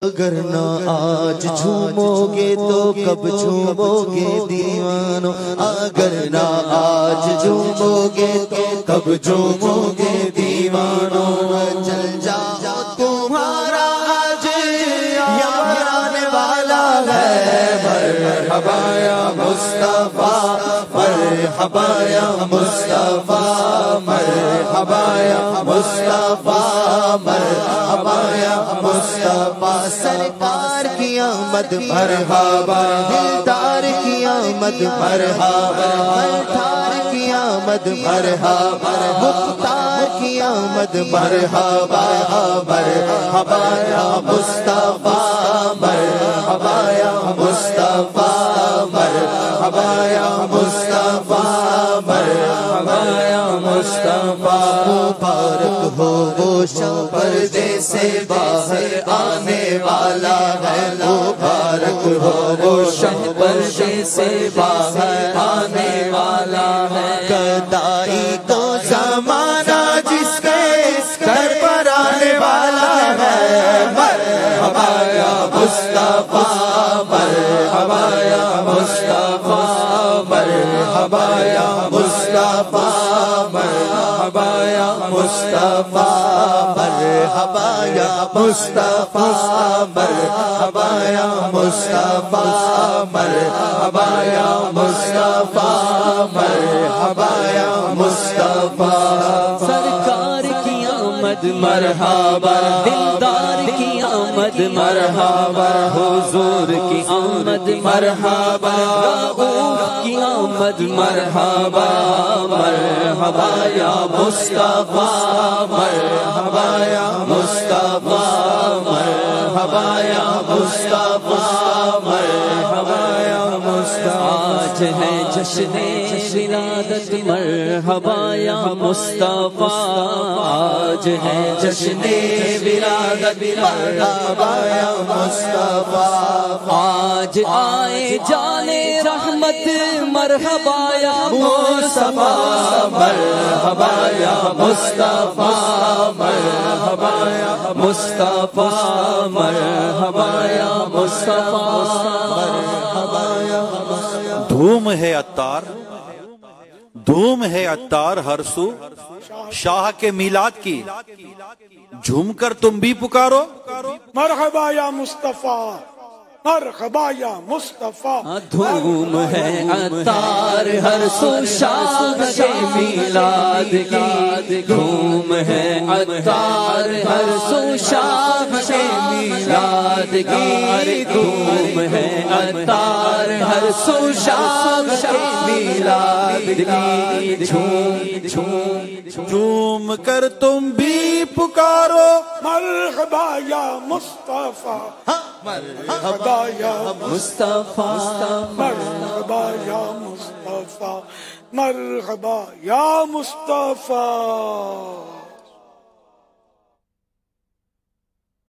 اگر نہ آج جھومو گے تو کب جھومو گے دیوانو، اگر نہ آج جھومو گے تو کب جھومو گے دیوانو، چل جاؤ تمہارا آج یاد آنے والا ہے، مرحبا یا مصطفیٰ، مرحبا یا مصطفیٰ، مرحبا یا مصطفیٰ، مرحبا یا مصطفیٰ، سرکار کی آمد مرحبا، دلدار کی آمد مرحبا، ملتار کی آمد مرحبا، مختار کی آمد مرحبا، مرحبا یا مصطفیٰ، مرحبا یا مصطفیٰ، مرحبا یا مصطفیٰ، مرحبا یا مصطفیٰ، مبارک ہو وہ شب پردے سے باہر آنے والا ہے، مبارک ہو وہ شب پردے سے باہر آنے والا ہے، گدائی تو زمانہ جس کے در پر آنے والا ہے، مرحبا یا مصطفیٰ، مرحبا یا مصطفیٰ، مرحبا یا مصطفیٰ، مرحبا یا مصطفیٰ، مرحبا یا مصطفیٰ، مرحبا یا مصطفیٰ، مرحبا یا مصطفیٰ، مرحبا یا مصطفیٰ، سرکار کی آمد مرحبا، دلدار کی آمد مرحبا، حضور کی آمد مرحبا، رؤوف کی آمد مرحبا، مرحبا یا مصطفیٰ، مرحبا یا مصطفیٰ، مرحبا یا مصطفیٰ، مرحبا یا مصطفیٰ، آج ہے جشن ولادت مرحبا یا مصطفیٰ، آج ہے جشن ولادت مرحبا یا مصطفیٰ، آج آئے جانے رحمت مرحبا یا مصطفیٰ، مرحبا یا مصطفیٰ، مرحبا یا مصطفیٰ، مرحبا یا مصطفیٰ، مرحبا یا مصطفیٰ، دھوم ہے عطار، دھوم ہے عطار ہر سو، شاہ کے میلاد کی جھوم کر تم بھی پکارو، مرحبا یا مصطفیٰ، مرحبا یا مصطفیٰ، دھوم ہے عطار ہر سو، شاہ کے میلاد کی دھوم ہے عطار ہر سو، شاہ کے میلاد کی دھوم ہے عطار ہر سو، شاہ کے میلاد کی جھوم کر تم بھی پکارو، مرحبا یا مصطفیٰ، مرحبا یا مصطفیٰ، مرحبا یا مصطفیٰ، مرحبا یا مصطفیٰ۔